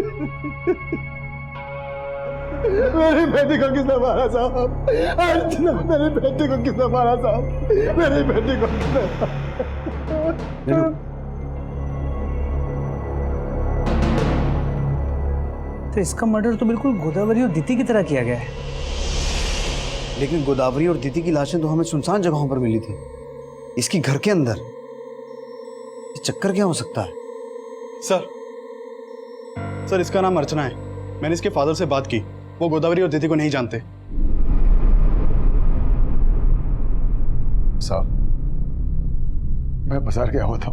मेरी बेटी को किसने मारा साहब? अर्चना, मेरी बेटी को किसने मारा साहब? मेरी बेटी को किसने? तो इसका मर्डर तो बिल्कुल गोदावरी और दीति की तरह किया गया है। लेकिन गोदावरी और दीति की लाशें तो हमें सुनसान जगहों पर मिली थी। इसकी घर के अंदर ये चक्कर क्या हो सकता है? सर, इसका नाम अर्चना है। मैंने इसके फादर से बात की, वो गोदावरी और दीति को नहीं जानते। साहब, मैं बाजार गया हुआ था।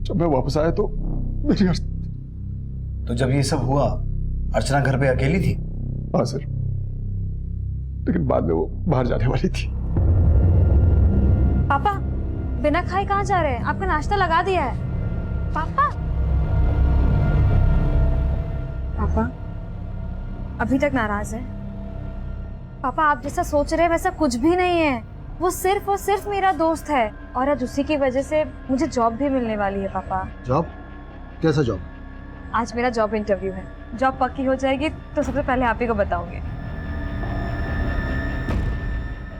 जब मैं वापस आया तो मेरी तो जब ये सब हुआ अर्चना घर पे अकेली थी? हाँ सर, लेकिन बाद में वो बाहर जाने वाली थी। पापा, बिना खाए कहाँ जा रहे हैं? आपका नाश्ता लगा दिया है। पापा, पापा अभी तक नाराज है? पापा, आप जैसा सोच रहे हैं वैसा कुछ भी नहीं है। वो सिर्फ और सिर्फ मेरा दोस्त है और आज उसी की वजह से मुझे जॉब भी मिलने वाली है। पापा, जॉब? कैसा जॉब? आज मेरा जॉब इंटरव्यू है। जॉब पक्की हो जाएगी तो सबसे पहले आप ही को बताऊंगी।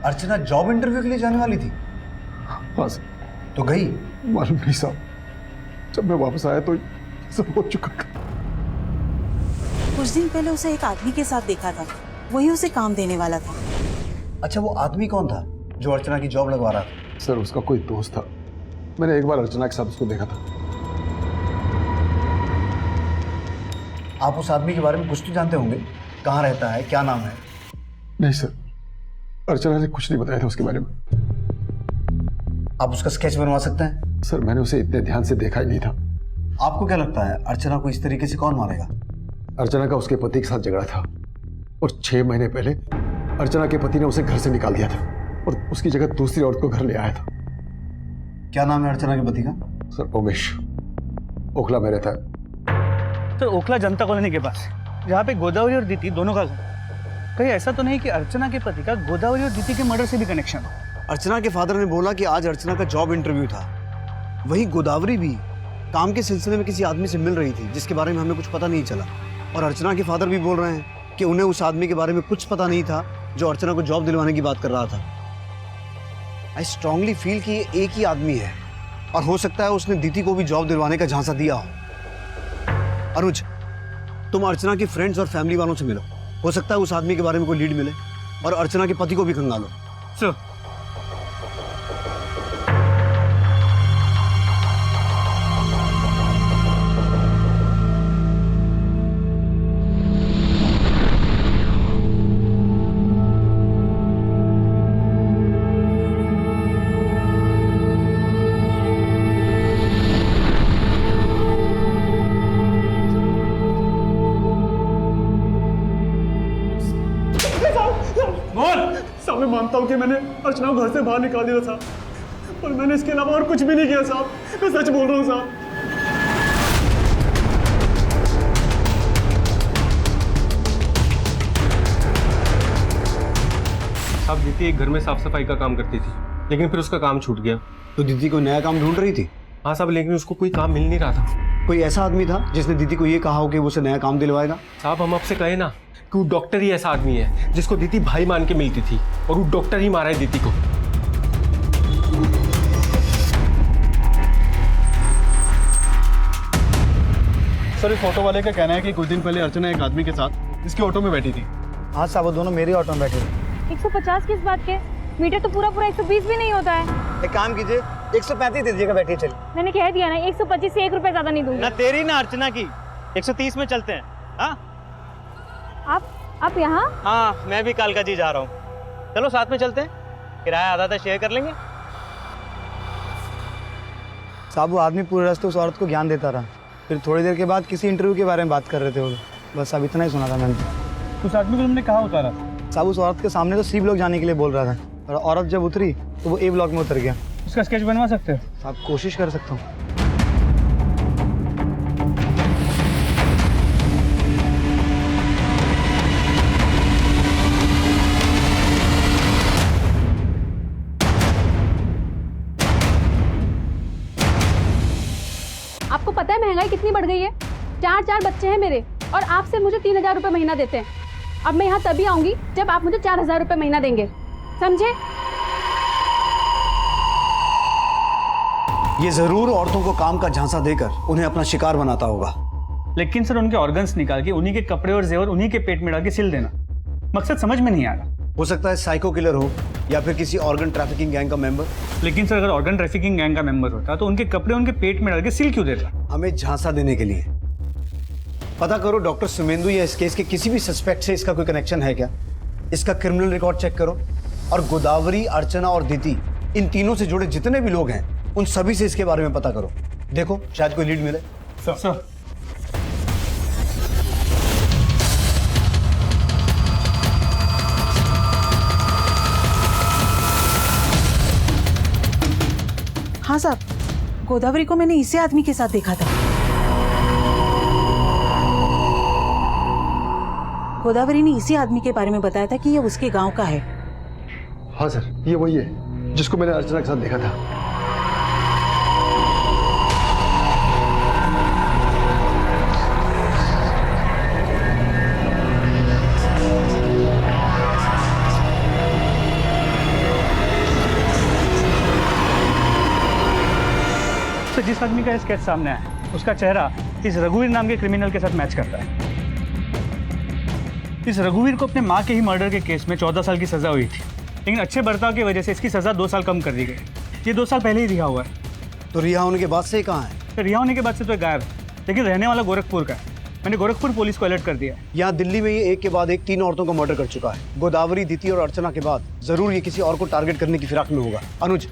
अर्चना जॉब इंटरव्यू के लिए जाने वाली थी? हाँ सर। तो गई? मालूम नहीं साहब, जब मैं वापस आया तो सब हो चुका था। कुछ दिन पहले उसे एक आदमी के साथ देखा था, वही उसे काम देने वाला था। अच्छा, वो आदमी कौन था जो अर्चना की जॉब लगवा रहा था? सर, उसका कोई दोस्त था। मैंने एक बार अर्चना के साथ उसको देखा था। आप उस आदमी के बारे में कुछ तो जानते होंगे? कहाँ रहता है, क्या नाम है? नहीं सर, अर्चना ने कुछ नहीं बताया था उसके बारे में। आप उसका स्केच बनवा सकते हैं? सर, मैंने उसे इतने ध्यान से देखा ही नहीं था। आपको क्या लगता है अर्चना को इस तरीके से कौन मारेगा? अर्चना का उसके पति के साथ झगड़ा था और 6 महीने पहले अर्चना के पति ने उसे घर से निकाल दिया था और उसकी जगह दूसरी औरत को घर ले आया था। क्या नाम है अर्चना के पति का? सर, उमेश, ओखला में रहता है। तो ओखला जनता कॉलोनी के पास, जहाँ पे गोदावरी और दीति दोनों का घर। कहीं ऐसा तो नहीं कि अर्चना के पति का गोदावरी और दीति के मर्डर से भी कनेक्शन हो? अर्चना के फादर ने बोला कि आज अर्चना का जॉब इंटरव्यू था। वही गोदावरी भी काम के सिलसिले में किसी आदमी से मिल रही थी जिसके बारे में हमें कुछ पता नहीं चला। और अर्चना के फादर भी बोल रहे हैं कि उन्हें उस आदमी के बारे में कुछ पता नहीं था जो अर्चना को जॉब दिलवाने की बात कर रहा था। आई स्ट्रांगली फील कि ये एक ही आदमी है और हो सकता है उसने दीदी को भी जॉब दिलवाने का झांसा दिया हो। अनुज, तुम अर्चना के फ्रेंड्स और फैमिली वालों से मिलो, हो सकता है उस आदमी के बारे में कोई लीड मिले और अर्चना के पति को भी खंगालो। सर, साहब मैं मानता हूँ कि मैंने अर्चना को घर से बाहर निकाल दिया था, पर मैंने इसके अलावा और कुछ भी नहीं किया साहब, मैं सच बोल रहा हूँ साहब। साहब दीदी एक घर में साफ सफाई का काम करती थी, लेकिन फिर उसका काम छूट गया। तो दीदी को नया काम ढूंढ रही थी? हाँ साहब, लेकिन उसको कोई काम मिल नहीं रहा था। कोई ऐसा आदमी था जिसने दीदी को ये कहा हो कि वो उसे नया काम दिलवाएगा? साहब हम आपसे कहे ना कि वो डॉक्टर ही ऐसा आदमी है जिसको दीदी भाई मान के मिलती थी, और वो डॉक्टर ही मारा है दीदी को। सर इस ऑटो वाले का कहना है कि कुछ दिन पहले अर्चना एक आदमी के साथ इसके ऑटो में बैठी थी। हाँ साहब, वो दोनों मेरे ऑटो में बैठे थे। 150 किस बात के? मीटर तो पूरा 120 भी नहीं होता है। एक काम कीजिए, 135 दे दीजिएगा, बैठिए चलिए। मैंने कह दिया ना, 125 से 1 रुपए ज्यादा नहीं दूंगी। ना तेरी ना अर्चना की, 130 में चलते हैं। हाँ आप यहाँ? हाँ, मैं भी कालका जी जा रहा हूँ। चलो साथ में चलते हैं, किराया आधा आधा शेयर कर लेंगे। साहब वो आदमी पूरे रास्ते उस औरत को ज्ञान देता रहा, फिर थोड़ी देर के बाद किसी इंटरव्यू के बारे में बात कर रहे थे वो लोग। बस अब इतना ही सुना था मैंने। उस आदमी को तुमने कहाँ उतारा? साहब उस औरत के सामने तो सी ब्लॉक जाने के लिए बोल रहा था, और औरत जब उतरी तो वो ए ब्लॉक में उतर गया। उसका स्केच बनवा सकते हो? साहब कोशिश कर सकता हूँ। आपको पता है महंगाई कितनी बढ़ गई है? 4 बच्चे हैं मेरे और आप सिर्फ मुझे 3000 रुपये महीना देते हैं। अब मैं यहाँ तभी आऊंगी जब आप मुझे 4000 रुपये महीना देंगे, समझे? ये जरूर औरतों को काम का झांसा देकर उन्हें अपना शिकार बनाता होगा। लेकिन सर उनके ऑर्गन्स निकाल के उन्हीं के कपड़े और जेवर उन्हीं के पेट में डाल के सिल देना, मकसद समझ में नहीं आ रहा। हो सकता है साइको किलर हो या फिर किसी ऑर्गन ट्रैफिकिंग गैंग का मेंबर। लेकिन सर अगर ऑर्गन ट्रैफिकिंग गैंग का मेंबर होता तो उनके कपड़े उनके पेट में डाल के सिल क्यों देता? हमें झांसा देने के लिए। पता करो डॉक्टर सुमेंदु या इस केस के किसी भी सस्पेक्ट से इसका कोई कनेक्शन है क्या? इसका क्रिमिनल रिकॉर्ड चेक करो, और गोदावरी, अर्चना और दीदी, इन तीनों से जुड़े जितने भी लोग हैं उन सभी से इसके बारे में पता करो। देखो शायद कोई लीड मिले। सर हाँ साहब, गोदावरी को मैंने इसी आदमी के साथ देखा था। गोदावरी ने इसी आदमी के बारे में बताया था कि ये उसके गांव का है। हाँ सर, ये वही है जिसको मैंने अर्चना के साथ देखा था। तो जिस आदमी का स्केच सामने आया उसका चेहरा इस रघुवीर नाम के क्रिमिनल के साथ मैच करता है। इस रघुवीर को अपने माँ के ही मर्डर के केस में 14 साल की सजा हुई थी, लेकिन अच्छे बर्ताव की वजह से इसकी सजा 2 साल कम कर दी गई। ये 2 साल पहले ही रिहा हुआ है। तो रिहा होने के बाद से कहाँ है? तो रिहा होने के बाद से तो गायब है, लेकिन रहने वाला गोरखपुर का है। मैंने गोरखपुर पुलिस को अलर्ट कर दिया। यहाँ दिल्ली में ये एक के बाद एक 3 औरतों को मर्डर कर चुका है। गोदावरी, दीदी और अर्चना के बाद जरूर ये किसी और को टारगेट करने की फिराक में होगा। अनुज,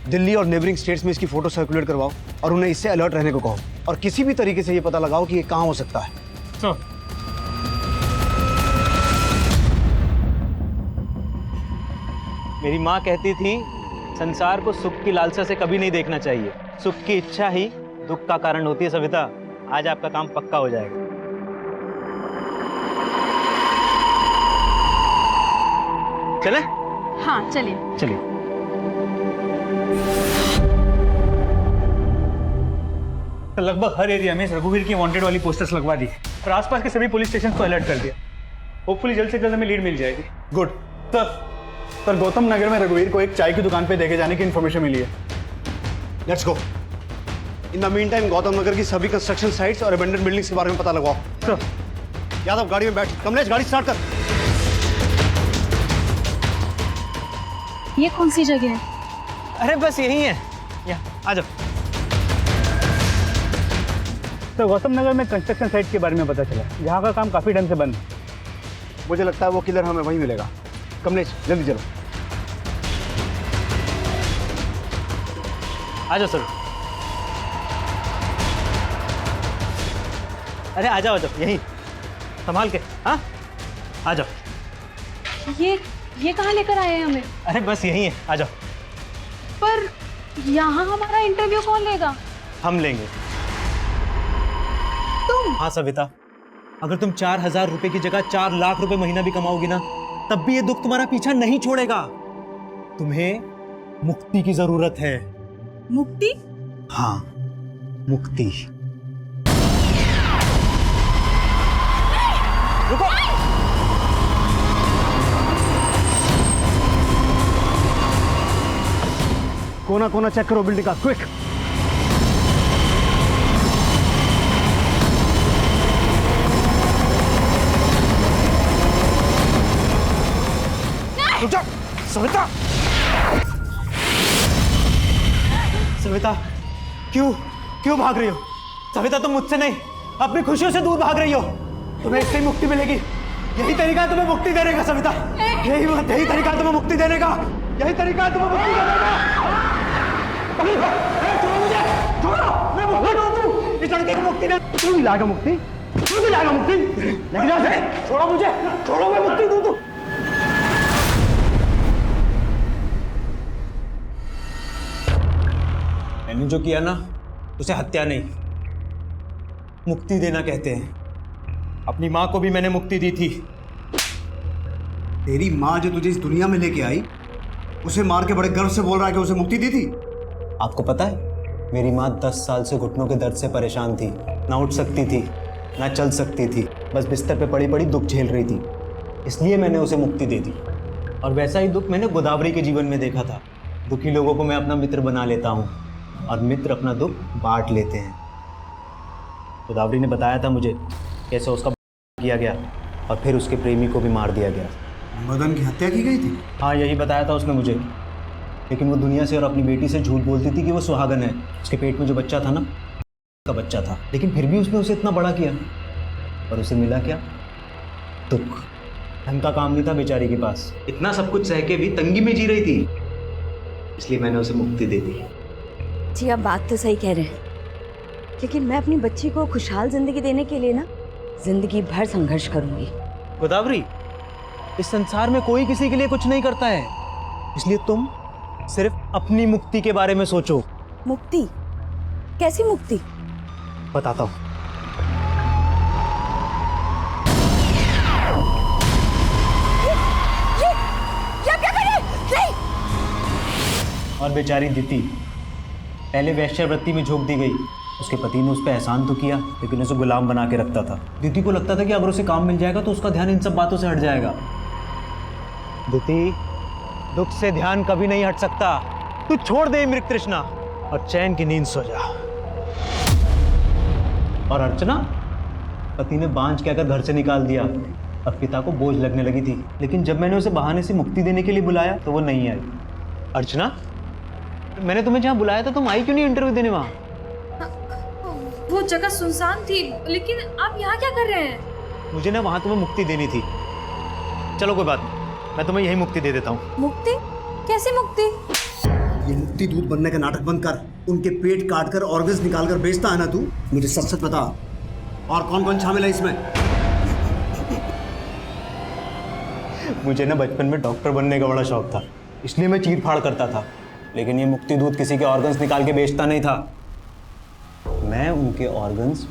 दिल्ली और नेबरिंग स्टेट्स में इसकी फोटो सर्कुलेट करवाओ और उन्हें इससे अलर्ट रहने को कहो, और किसी भी तरीके से ये पता लगाओ कि ये कहाँ हो सकता है। सर मेरी माँ कहती थी संसार को सुख की लालसा से कभी नहीं देखना चाहिए, सुख की इच्छा ही दुख का कारण होती है। सविता, आज आपका काम पक्का हो जाएगा। चले? हाँ चलिए। तो लगभग हर एरिया में रघुवीर की वांटेड वाली पोस्टर्स लगवा दी और आसपास के सभी पुलिस स्टेशन को अलर्ट कर दिया। होपफुली जल्द से जल्द हमें लीड मिल जाएगी। गुड सर गौतम नगर में रघुवीर को एक चाय की दुकान पे देखे जाने की इन्फॉर्मेशन मिली है। Let's go. In the meantime Gautam Nagar की सभी कंस्ट्रक्शन साइट्स और अबेंडन बिल्डिंग्स के बारे में पता लगाओ। सर यादव गाड़ी में बैठ। कमलेश गाड़ी स्टार्ट कर। ये कौन सी जगह है? अरे बस यही है, यहाँ आ जाओ। तो गौतम नगर में कंस्ट्रक्शन साइट के बारे में पता चला, यहाँ का काम काफ़ी ढंग से बंद है। मुझे लगता है वो किलर हमें वहीं मिलेगा। कमलेश जल्दी चलो। आ जाओ सर। अरे आ जाओ यहीं संभाल के। हाँ आ जाओ। ये कहाँ लेकर आए हैं हमें? अरे बस यहीं है, आ जाओ। पर यहाँ हमारा इंटरव्यू कौन लेगा? हम लेंगे। तुम? हाँ सविता, अगर तुम 4,000 रुपए की जगह 4 लाख रुपए महीना भी कमाओगी ना, तब भी ये दुख तुम्हारा पीछा नहीं छोड़ेगा। तुम्हें मुक्ति की जरूरत है। मुक्ति? हाँ मुक्ति। रुको। कोना कोना चेक करो बिल्डिंग का, क्विक। रुक जाओ सविता। सविता क्यों भाग रही हो? सविता तुम मुझसे नहीं, अपनी खुशियों से दूर भाग रही हो। तुम्हें इससे ही मुक्ति मिलेगी। यही तरीका है तुम्हें मुक्ति देने का सविता। यही तरीका है तुम्हें मुक्ति देने का। यही तरीका है तुम्हें मुक्ति देने का। छोड़ो मुझे, छोड़ो। मैं मुक्ति दूं। इस लड़के को मुक्ति दे। तू नहीं लाएगा मुक्ति, तू नहीं लाएगा मुक्ति। लेकिन यहाँ से छोड़ो मुझे, छोड़ो। मैं मुक्ति दूं। मैंने जो किया ना, उसे हत्या नहीं, मुक्ति देना कहते हैं। अपनी माँ को भी मैंने मुक्ति दी थी। तेरी माँ जो तुझे इस दुनिया में लेके आई, उसे मार के बड़े गर्व से बोल रहा है कि उसे मुक्ति दी थी। आपको पता है, मेरी माँ 10 साल से घुटनों के दर्द से परेशान थी। ना उठ सकती थी, ना चल सकती थी, बस बिस्तर पे पड़ी पड़ी दुख झेल रही थी। इसलिए मैंने उसे मुक्ति दे दी। और वैसा ही दुख मैंने गोदावरी के जीवन में देखा था। दुखी लोगों को मैं अपना मित्र बना लेता हूँ और मित्र अपना दुख बांट लेते हैं। गोदावरी ने बताया था मुझे कैसे उसका किया गया और फिर उसके प्रेमी को भी मार दिया गया। मदन की हत्या की गई थी? हाँ यही बताया था उसने मुझे। लेकिन वो दुनिया से और अपनी बेटी से झूठ बोलती थी कि वो सुहागन है। उसके पेट में जो बच्चा था ना, का बच्चा था। लेकिन फिर भी उसने उसे इतना बड़ा किया और उसे मिला क्या? दुख। ढंग का काम नहीं था बेचारी के पास। इतना सब कुछ सह के भी तंगी में जी रही थी, इसलिए मैंने उसे मुक्ति दे दी। जी आप बात तो सही कह रहे हैं, लेकिन मैं अपनी बच्ची को खुशहाल जिंदगी देने के लिए ना जिंदगी भर संघर्ष करूंगी। गोदावरी, इस संसार में कोई किसी के लिए कुछ नहीं करता है, इसलिए तुम सिर्फ अपनी मुक्ति के बारे में सोचो। मुक्ति? कैसी मुक्ति? बताता हूं। ये क्या कर रहे हैं? नहीं! और बेचारी दिति पहले वैश्यावृत्ति में झोंक दी गई। उसके पति ने उस पर एहसान तो किया, लेकिन उसे गुलाम बना के रखता था। दिति को लगता था कि अगर उसे काम मिल जाएगा तो उसका ध्यान इन सब बातों से हट जाएगा। दिति, दुख से ध्यान कभी नहीं हट सकता। तू छोड़ दे मृग तृष्णा और चैन की नींद सो जा। और अर्चना, पति ने बांझ कहकर घर से निकाल दिया और पिता को बोझ लगने लगी थी। लेकिन जब मैंने उसे बहाने से मुक्ति देने के लिए बुलाया तो वो नहीं आई। अर्चना, मैंने तुम्हें जहाँ बुलाया था, तुम आई क्यों नहीं इंटरव्यू देने वहाँ? वो जगह सुनसान थी, लेकिन आप यहाँ क्या कर रहे हैं? मुझे ना वहाँ तुम्हें मुक्ति देनी थी। चलो कोई बात नहीं, मैं तुम्हें यही मुक्ति दे देता हूँ। मुक्ति? कैसी मुक्ति? ये मुक्ति दूध बनने का नाटक बंद कर। उनके पेट काट कर ऑर्गन्स निकाल कर बेचता है ना तू? मुझे सच सच बता, और कौन कौन शामिल है इसमें? मुझे ना बचपन में डॉक्टर बनने का बड़ा शौक था, इसलिए मैं चीर फाड़ करता था। लेकिन ये मुक्ति दूध किसी के ऑर्गन्स निकाल के बेचता नहीं था। मैं उनके ऑर्गन्स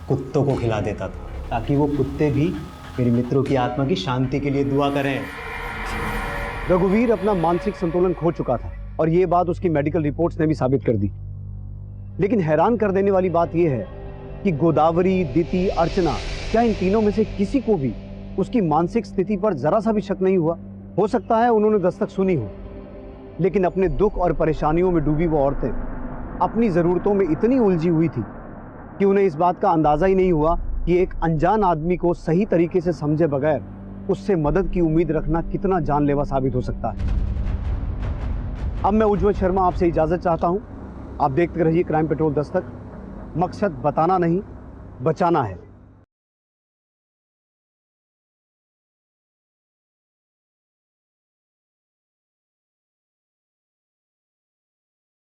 कुत्तों को खिला देता था, ताकि वो कुत्ते भी मेरे मित्रों की आत्मा की शांति के लिए दुआ करें। रघुवीर अपना मानसिक संतुलन खो चुका था और ये बात उसकी मेडिकल रिपोर्ट्स ने भी साबित कर दी। लेकिन हैरान कर देने वाली बात यह है कि गोदावरी, दीति, अर्चना, क्या इन तीनों में से किसी को भी उसकी मानसिक स्थिति पर जरा सा भी शक नहीं हुआ? हो सकता है उन्होंने दस्तक सुनी हो, लेकिन अपने दुख और परेशानियों में डूबी वो औरतें अपनी ज़रूरतों में इतनी उलझी हुई थी कि उन्हें इस बात का अंदाज़ा ही नहीं हुआ कि एक अनजान आदमी को सही तरीके से समझे बगैर उससे मदद की उम्मीद रखना कितना जानलेवा साबित हो सकता है। अब मैं उज्ज्वल शर्मा आपसे इजाज़त चाहता हूँ। आप देखते रहिए क्राइम पेट्रोल दस्तक। मकसद बताना नहीं, बचाना है।